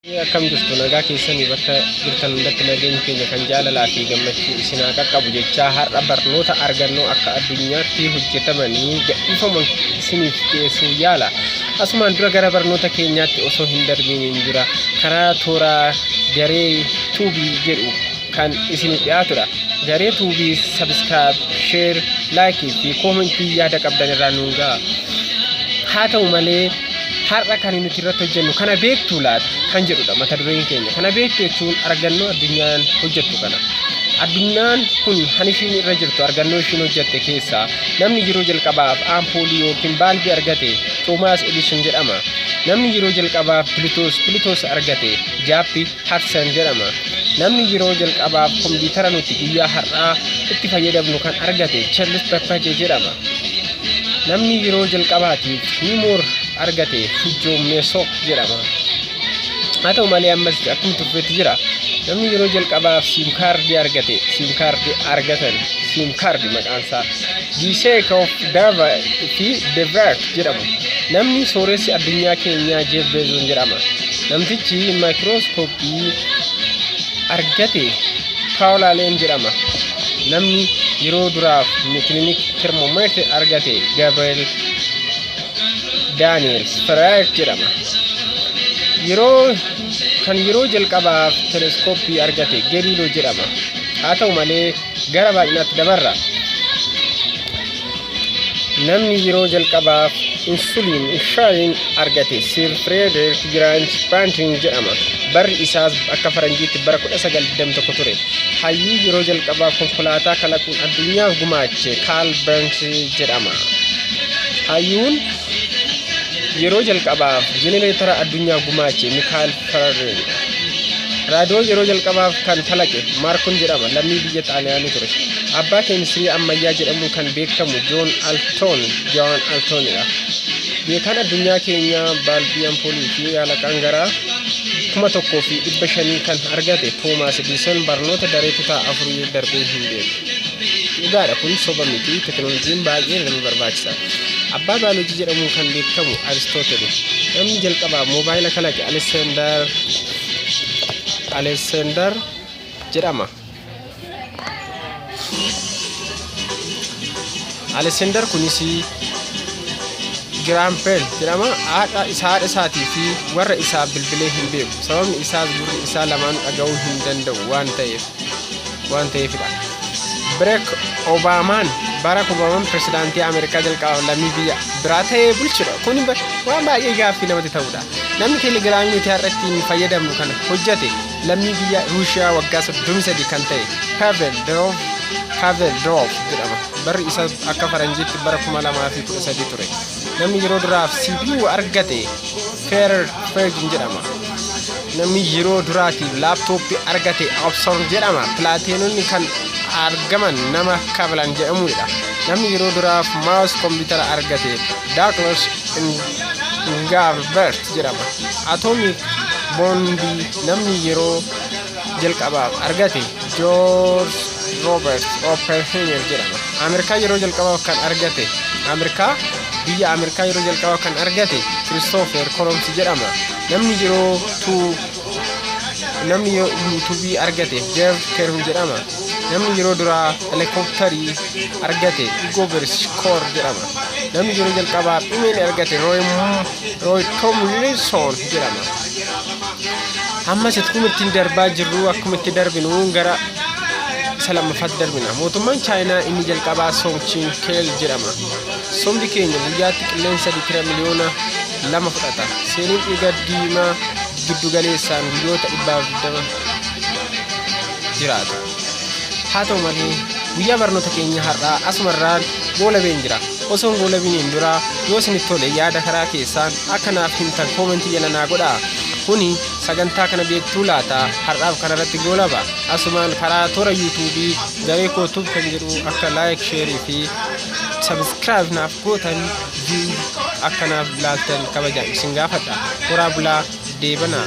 Akkam jirtu nagaa keessanii bakka jirtan hundatti nageenya keenya kan jaalalaa fi gammachuu isinaa qaqqabu jechaa har'a barnoota argannoo akka addunyaatti hojjetamanii gadhiifaman isiniif dhiyeessuu yaala. Asumaan dura gara barnoota keenyaatti osoo hin darbiin dura karaa toora garee tuubii jedhu kan isiniif dhiyaatudha. Garee tuubii subscribe, share, like fi commentii yaada qabdan irraa nuun ga'a. Haa ta'u malee har'a kan nuti irratti hojjennu kana beektuu laata kan jedhudha mata dureen keenya. Kana beektu jechuun argannoo addunyaan hojjettu kana. Addunyaan kun hanishiin irra jirtu argannoo ishiin hojjette keessaa namni yeroo jalqabaaf aampoolii yookiin baalbii argate Toomaas Edison jedhama. Namni yeroo jalqabaaf Pilitoos argate Jaappi Hatsan jedhama. Namni yeroo jalqabaaf kompiitara nuti guyyaa har'aa itti fayyadamnu kan argate Charles Babbage jedhama. Namni yeroo jalqabaatiif Niimoor argate Fujoo Meesoo jedhama. Haa ta'u malee ammas akkuma tuffetti jira. Namni yeroo jalqabaaf siimkaardii argatan siimkaardii maqaan isaa Sheikh of Dava fi Devert jedhamu. Namni sooressi addunyaa keenyaa Jeff Bezos jedhama. Namtichi maayikirooskooppii argate Paul Allen jedhama. Namni yeroo duraaf kilinik termoomeetira argate Gabriel Daniels Ferrer jedhama. Yeroo jalqabaaf teleskooppii argate Galileo jedhama. Haa ta'u malee gara baay'inaatti dabarra. Namni yeroo jalqabaaf insuliin argate Sir Frederick Grant Banting jedhama. Barri isaas akka faranjiitti bara 1921 ture. Hayyuu yeroo jalqabaaf konkolaataa kalaquun addunyaaf gumaache Carl Benz jedhama. Hayyuun yeroo jalqabaaf jenereetara addunyaaf gumaache Mikael Faraday. Raadiyoo yeroo jalqabaaf kan kalaqe Maarkoon jedhama. Lammii biyya Xaaliyaanii ture. Abbaa keemistirii ammayyaa jedhamuun kan beekamu John Altonidha. Beekaan addunyaa keenyaa baalbii ampoolii fi yaalaqaan garaa 1500 kan argate Toomaas Edison barnoota daree kutaa 4 darbee hin beeku. Dhugaadha kun soba miti, teknooloojiin baay'ee nama barbaachisa. Abbaa baayoloojii jedhamuun kan beekamu Aristootele. Namni jalqabaa moobaayila kalaqe Alexander jedhama. Alexander kunis Graham Bell jedhama. Haadha isaatii fi warra isaa bilbilee hin beeku. Sababni isaas gurri isaa lamaan dhaga'uu hin danda'u waan ta'eefidha. Barack Obamaan pirezidaantii Ameerikaa jalqabaaf lammii biyya biraa ta'ee bulchudha. Kun waan baay'ee gaaffii namatti ta'udha. Namni teelegiraamii nuti har'a ittiin fayyadamnu kana hojjete lammii biyya Ruushiyaa waggaa 33 kan ta'e Pavel Durov jedhama. Barri isaa akka faranjiitti bara 2013 ture. Namni yeroo duraaf CPU argate Ferguson jedhama. Namni yeroo duraatiif laaptooppii argate Epson jedhama. Pilaatiinonni kan argaman nama Kaplan jedhamudha. Namni yeroo duraaf maawus kompiitara argate Douglas Engelbart jedhama. Atomic boombii namni yeroo jalqabaaf argate George Robert Oppenheimer jedhama. Biyya Ameerikaa yeroo jalqabaaf kan argate Christopher Columbus jedhama. Namni yuutuubii argate Jeff Kerr jedhama. Namni yeroo duraa helikoptarii argate Igor Shkor jedhama. Namni yeroo jalqabaaf imeelii argate Roy Tomlinson jedhama. Ammas akkuma ittiin darbaa jirru akkuma itti darbinu gara isa lammaffaatti darbina. Mootummaan Chaayinaa inni jalqabaa Song Chin-kel jedhama. Sombi keenya guyyaatti qilleensa liitira miliyoona 2 fudhata. Seeniin dhiiga diimaa giddu galeessaan guyyoota 120 jiraata. Haa ta'u malee guyyaa barnoota keenya har'aa asumarraan goolabeen jira. Osoon goolabiniin dura yoo isinitti tole yaada karaa keessaan akka naaf himtan koomentii jala naa godhaa. Kuni sagantaa kana beektuu laata har'aaf kanarratti goolaba. Asumaan karaa toora yuutuubii garee kootuuf kan jedhu akka like, share fi subscribe naaf gootan view akka naaf laaltan kabajaan isin gaafadha. Horaa bulaa deebanaa.